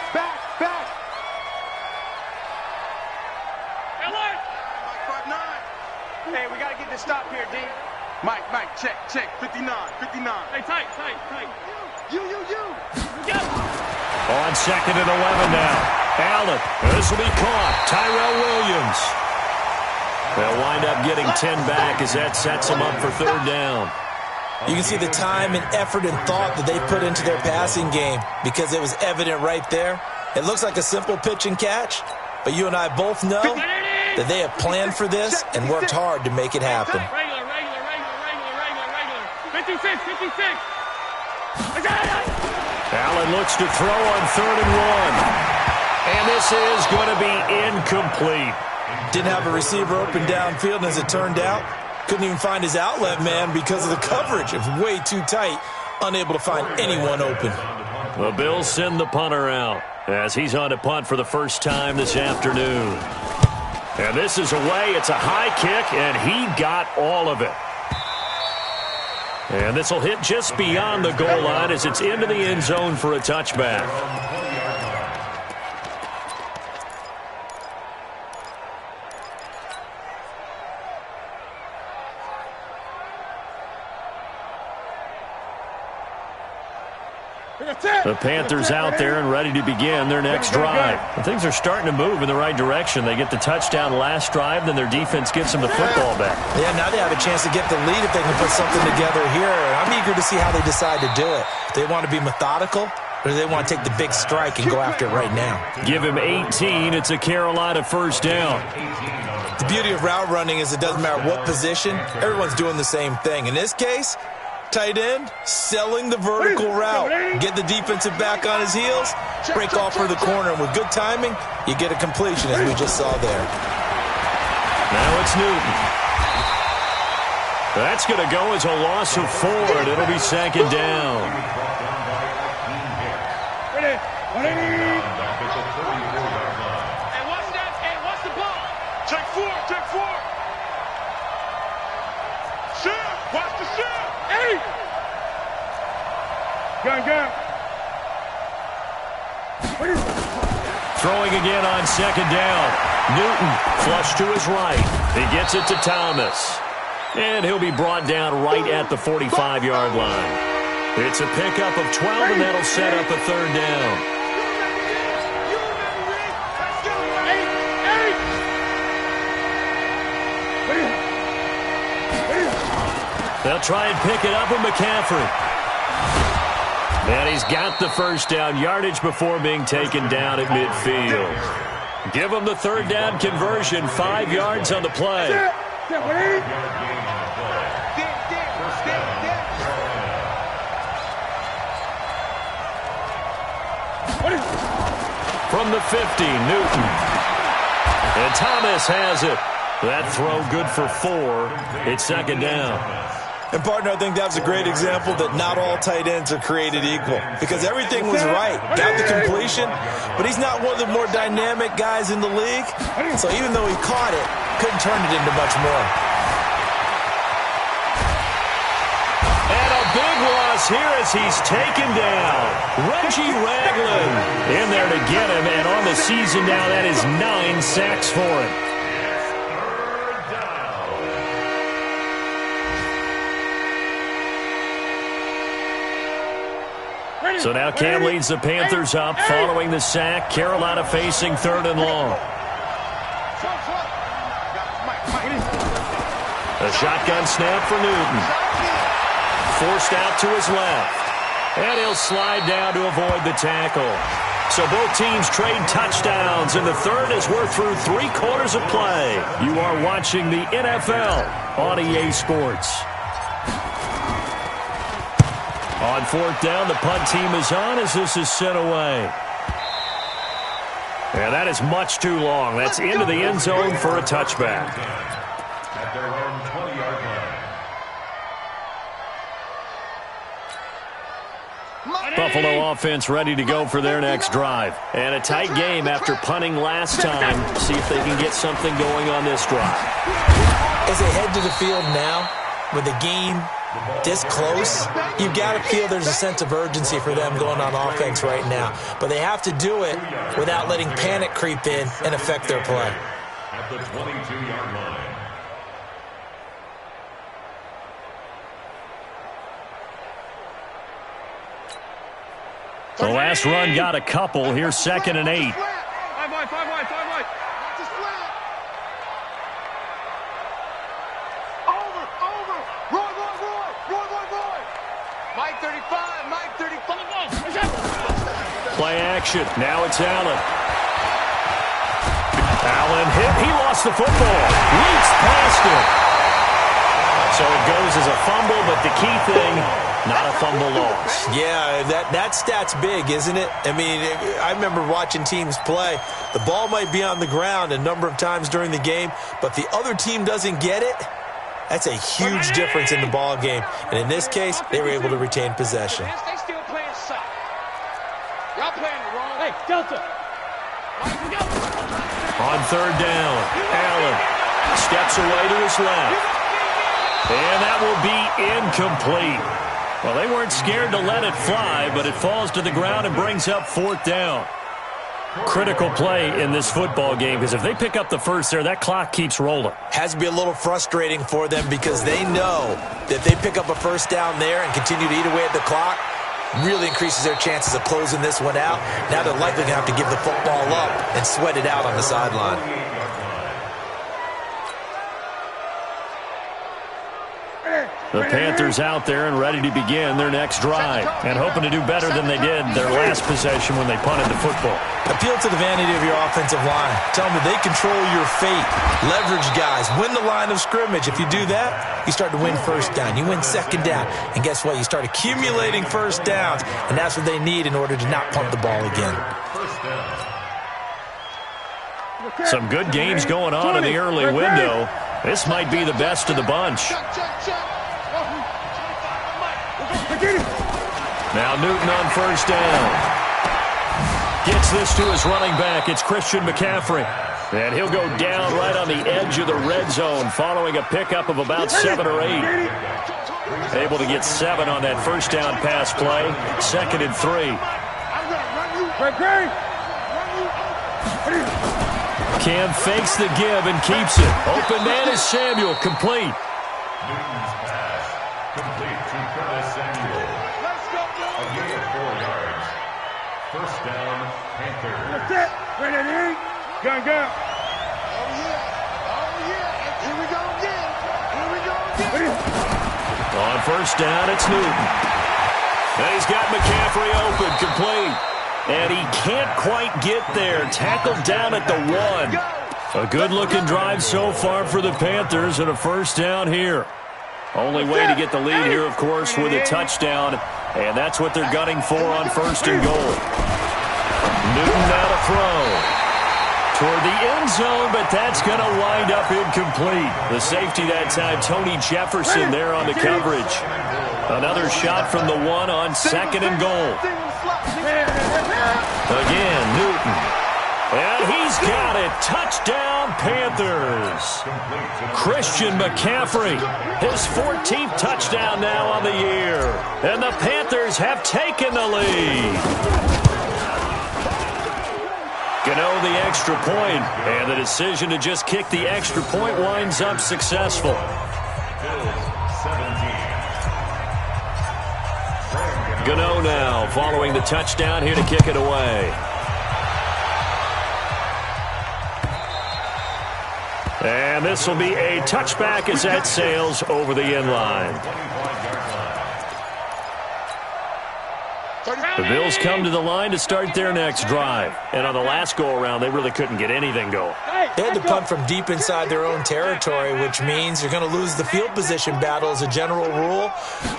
Hey, we got to get this stop here, D. Mike, check. 59. Hey, tight. You. Yep. On 2nd and 11 now. Allen, this will be caught. Tyrell Williams. They'll wind up getting 10 back as that sets them up for third down. You can see the time and effort and thought that they put into their passing game because it was evident right there. It looks like a simple pitch and catch, but you and I both know that they have planned for this and worked hard to make it happen. Regular. 56. Allen looks to throw on 3rd and 1. And this is going to be incomplete. Didn't have a receiver open downfield, and as it turned out, couldn't even find his outlet man because of the coverage. It was way too tight, unable to find anyone open. The Bills send the punter out as he's on to punt for the first time this afternoon. And this is away. It's a high kick, and he got all of it. And this will hit just beyond the goal line as it's into the end zone for a touchback. The Panthers out there and ready to begin their next drive. And things are starting to move in the right direction. They get the touchdown last drive, then their defense gets them the football back. Yeah, now they have a chance to get the lead if they can put something together here. I'm eager to see how they decide to do it. Do they want to be methodical, or do they want to take the big strike and go after it right now? Give him 18. It's a Carolina first down. The beauty of route running is it doesn't matter what position. Everyone's doing the same thing. In this case, tight end, selling the vertical route. Get the defensive back on his heels, break off for the corner. And with good timing, you get a completion, as we just saw there. Now it's Newton. That's going to go as a loss of 4, and it'll be 2nd down. Hey, what's the ball? Check 4. Shift, watch the shift. Hey! Gun. Throwing again on 2nd down. Newton flush to his right. He gets it to Thomas. And he'll be brought down right at the 45-yard line. It's a pickup of 12, and that'll set up a third down. They'll try and pick it up with McCaffrey. And he's got the first down yardage before being taken down at midfield. Give him the third down conversion, 5 yards on the play. From the 50, Newton. And Thomas has it. That throw good for 4. It's 2nd down. And, partner, I think that's a great example that not all tight ends are created equal because everything was right. Got the completion, but he's not one of the more dynamic guys in the league. So even though he caught it, couldn't turn it into much more. loss here as he's taken down. Reggie Ragland in there to get him, and on the season now, that is 9 sacks for him. So now Cam leads the Panthers up following the sack. Carolina facing 3rd and long. A shotgun snap for Newton. Forced out to his left. And he'll slide down to avoid the tackle. So both teams trade touchdowns, and the third as we're through 3 quarters of play. You are watching the NFL on EA Sports. On 4th down, the punt team is on as this is sent away. And that is much too long. That's into the end zone for a touchback. At their own 20-yard line. Buffalo offense ready to go for their next drive. And a tight game after punting last time. See if they can get something going on this drive. As they head to the field now, with the game this close, you've got to feel there's a sense of urgency for them going on offense right now. But they have to do it without letting panic creep in and affect their play. At the 22-yard line. The last run got a couple. Here's 2nd and 8. 5 wide. Roy. Mike 35. Play action. Now it's Allen. Allen hit. He lost the football. Leaks past him. So it goes as a fumble, but the key thing, not a fumble loss. Yeah, that stat's big, isn't it? I mean, I remember watching teams play. The ball might be on the ground a number of times during the game, but the other team doesn't get it. That's a huge difference in the ball game. And in this case, they were able to retain possession. They still playing soft. Y'all playing it wrong. Hey, Delta. On 3rd down, Allen steps away to his left. And that will be incomplete. Well, they weren't scared to let it fly, but it falls to the ground and brings up 4th down. Critical play in this football game, because if they pick up the first there, that clock keeps rolling. Has to be a little frustrating for them because they know that they pick up a first down there and continue to eat away at the clock, really increases their chances of closing this one out. Now they're likely going to have to give the football up and sweat it out on the sideline. The Panthers out there and ready to begin their next drive and hoping to do better than they did their last possession when they punted the football. Appeal to the vanity of your offensive line. Tell them that they control your fate. Leverage guys. Win the line of scrimmage. If you do that, you start to win first down. You win second down. And guess what? You start accumulating first downs, and that's what they need in order to not punt the ball again. Some good games going on in the early window. This might be the best of the bunch. Now Newton on first down. Gets this to his running back. It's Christian McCaffrey. And he'll go down right on the edge of the red zone following a pickup of about 7 or 8. Able to get 7 on that first down pass play. 2nd and 3. Cam fakes the give and keeps it. Open man is Samuel. Complete. Newton's pass. Complete to Curtis Samuel. A gain of 4 yards. First down, Panthers. That's it. Ready to eat. Go. Oh, yeah. Here we go again. On first down, it's Newton. And he's got McCaffrey open. Complete. And he can't quite get there. Tackled down at the 1. A good-looking drive so far for the Panthers and a first down here. Only way to get the lead here, of course, with a touchdown. And that's what they're gunning for on first and goal. Newton now to throw. Toward the end zone, but that's going to wind up incomplete. The safety that time, Tony Jefferson there on the coverage. Another shot from the 1 on 2nd and goal. Again, Newton. And he's got it. touchdown, Panthers. Christian McCaffrey, his 14th touchdown now on the year. And the Panthers have taken the lead. Gano the extra point, and the decision to just kick the extra point winds up successful. Gano now following the touchdown here to kick it away. And this will be a touchback as that sails over the end line. The Bills come to the line to start their next drive. And on the last go-around, they really couldn't get anything going. They had to punt from deep inside their own territory, which means you're going to lose the field position battle as a general rule.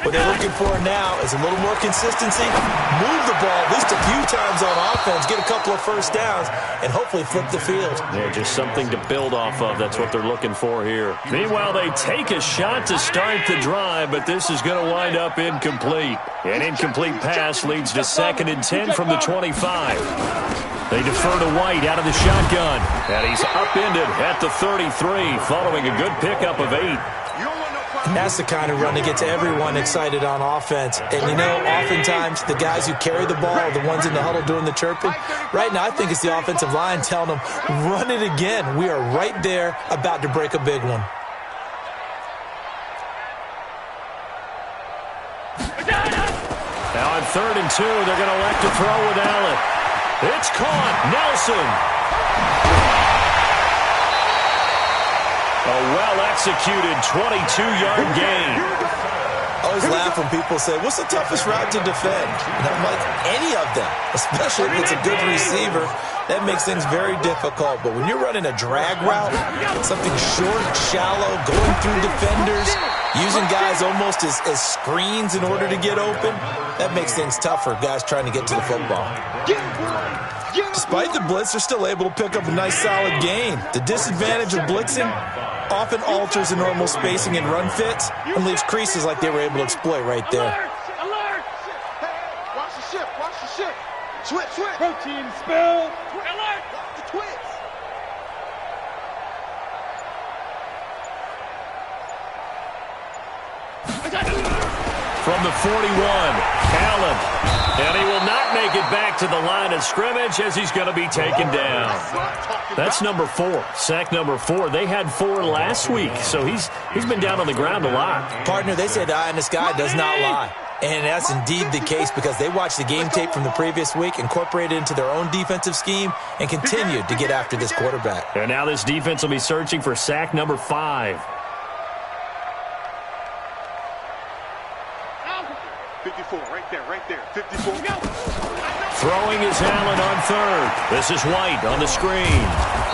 What they're looking for now is a little more consistency, move the ball at least a few times on offense, get a couple of first downs, and hopefully flip the field. Yeah, just something to build off of. That's what they're looking for here. Meanwhile, they take a shot to start the drive, but this is going to wind up incomplete. An incomplete pass leads to 2nd and 10 from the 25. They defer to White out of the shotgun. And he's upended at the 33 following a good pickup of 8. And that's the kind of run that gets everyone excited on offense. And, you know, oftentimes the guys who carry the ball are the ones in the huddle doing the chirping. Right now, I think it's the offensive line telling them, run it again. We are right there about to break a big one. Now on 3rd and 2, they're going to elect to throw with Allen. It's caught. Nelson. A well-executed 22-yard gain. I always laugh when people say, what's the toughest route to defend? And I'm like, any of them, especially if it's a good receiver. That makes things very difficult. But when you're running a drag route, something short, shallow, going through defenders, using guys almost as screens in order to get open, that makes things tough for guys trying to get to the football. Despite the blitz, they're still able to pick up a nice solid gain. The disadvantage of blitzing often alters the normal spacing and run fits and leaves creases like they were able to exploit right there. Alert! Hey, watch the ship, watch the ship. Switch. Protein spill. Alert! The twins. From the 41, Allen. And he will not make it back to the line of scrimmage as he's going to be taken down. That's number 4, sack number 4. They had 4 last week, so he's been down on the ground a lot. Partner, they say the eye in the sky does not lie. And that's indeed the case because they watched the game tape from the previous week, incorporated it into their own defensive scheme, and continued to get after this quarterback. And now this defense will be searching for sack number 5. 54, right there. 54. Throwing is Allen on 3rd. This is White on the screen.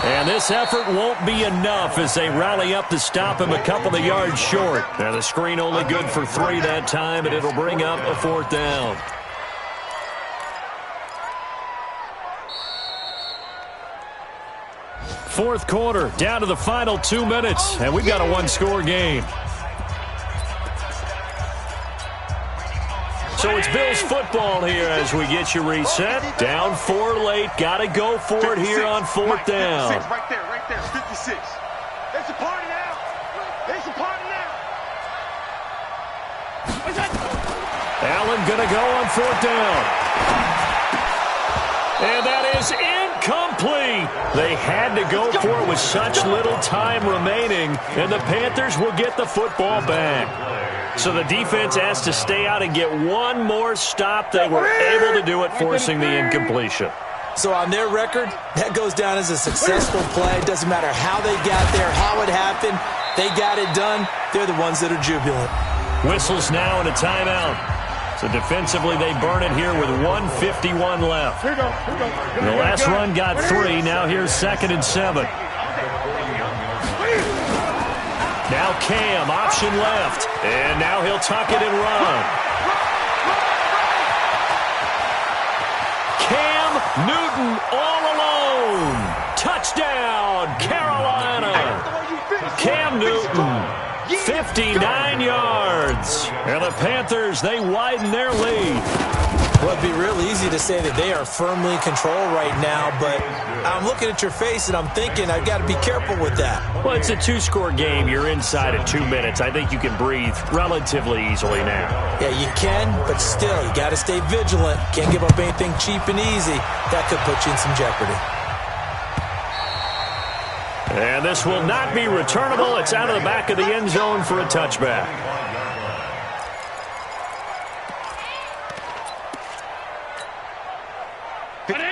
And this effort won't be enough as they rally up to stop him a couple of yards short. Now the screen only good for 3 that time, and it'll bring up a 4th down. Fourth quarter, down to the final 2 minutes, and we've got a 1-score game. So it's Bills football here as we get you reset. Down 4 late. Got to go for it here on 4th down. Right there. 56. There's a party now. Allen going to go on 4th down. And that is incomplete. They had to go for it with such little time remaining, and the Panthers will get the football back. So the defense has to stay out and get one more stop. They were able to do it, forcing the incompletion. So on their record, that goes down as a successful play. It doesn't matter how they got there, how it happened. They got it done. They're the ones that are jubilant. Whistles now and a timeout. So defensively, they burn it here with 1:51 left. The last run got 3. Now here's 2nd and 7. Now Cam, option left. And now he'll tuck it and run. Cam Newton all alone. Touchdown, Carolina. Cam Newton, 59 yards. And the Panthers, they widen their lead. Well, it'd be real easy to say that they are firmly in control right now, but I'm looking at your face and I'm thinking I've got to be careful with that. Well, it's a two-score game. You're inside at 2 minutes. I think you can breathe relatively easily now. Yeah, you can, but still, you got to stay vigilant. Can't give up anything cheap and easy. That could put you in some jeopardy. And this will not be returnable. It's out of the back of the end zone for a touchback.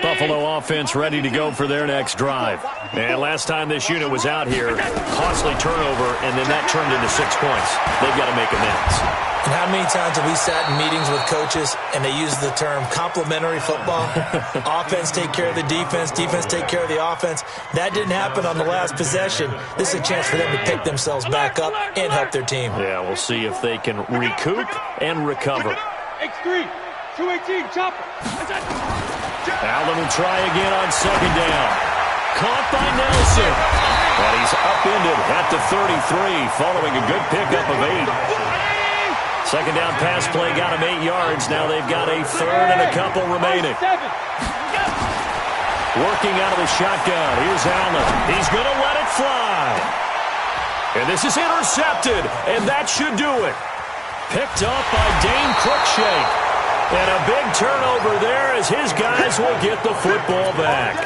Buffalo offense ready to go for their next drive. And last time this unit was out here, costly turnover, and then that turned into 6 points. They've got to make amends. And how many times have we sat in meetings with coaches and they use the term complementary football? Offense take care of the defense, defense take care of the offense. That didn't happen on the last possession. This is a chance for them to pick themselves back up and help their team. Yeah, we'll see if they can recoup and recover. X3, 218, chopper. Allen will try again on second down. Caught by Nelson. And he's upended at the 33 following a good pickup of 8. Second down pass play got him 8 yards. Now they've got a third and a couple remaining. Working out of the shotgun. Here's Allen. He's going to let it fly. And this is intercepted. And that should do it. Picked up by Dane Cruikshank. And a big turnover there as his guys will get the football back.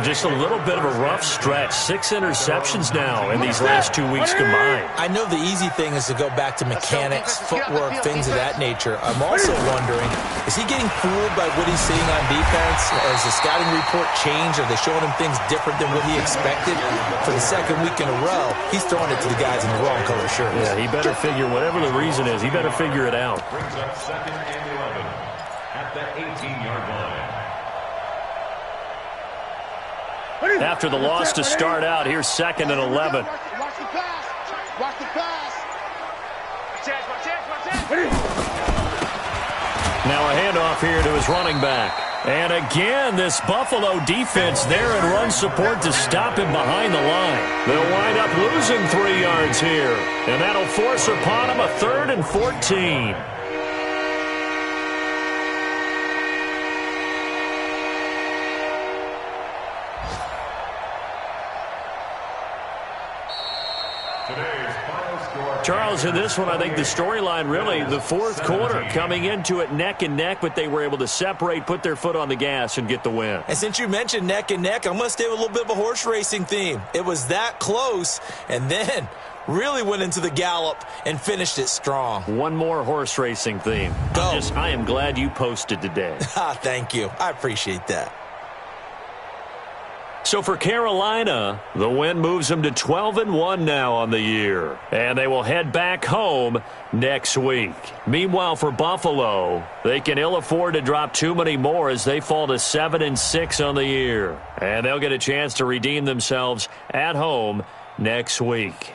Just a little bit of a rough stretch. 6 interceptions now in these last 2 weeks combined. I know the easy thing is to go back to mechanics, footwork, things of that nature. I'm also wondering, is he getting fooled by what he's seeing on defense? Has the scouting report changed? Are they showing him things different than what he expected? For the second week in a row, he's throwing it to the guys in the wrong color shirts. Yeah, he better figure, whatever the reason is, he better figure it out. Brings up 2nd and 11 at the 18-yard line. After the loss to start out, here's 2nd and 11. Watch the pass. Watch the pass. Now a handoff here to his running back. And again, this Buffalo defense there in run support to stop him behind the line. They'll wind up losing 3 yards here. And that'll force upon him a 3rd and 14. Charles, in this one, I think the storyline really, the fourth quarter, coming into it neck and neck, but they were able to separate, put their foot on the gas, and get the win. And since you mentioned neck and neck, I'm going to stay with a little bit of a horse racing theme. It was that close, and then really went into the gallop and finished it strong. One more horse racing theme. Go. I am glad you posted today. Thank you. I appreciate that. So for Carolina, the win moves them to 12-1 now on the year. And they will head back home next week. Meanwhile, for Buffalo, they can ill afford to drop too many more as they fall to 7-6 on the year. And they'll get a chance to redeem themselves at home next week.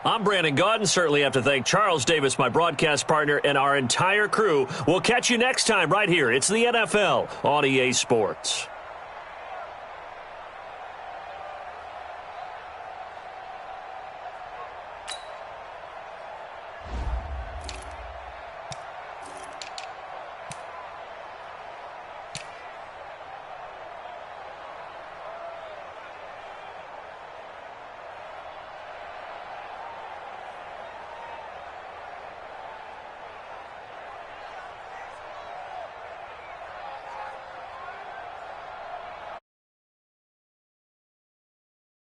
I'm Brandon Gaudin. Certainly have to thank Charles Davis, my broadcast partner, and our entire crew. We'll catch you next time right here. It's the NFL on EA Sports.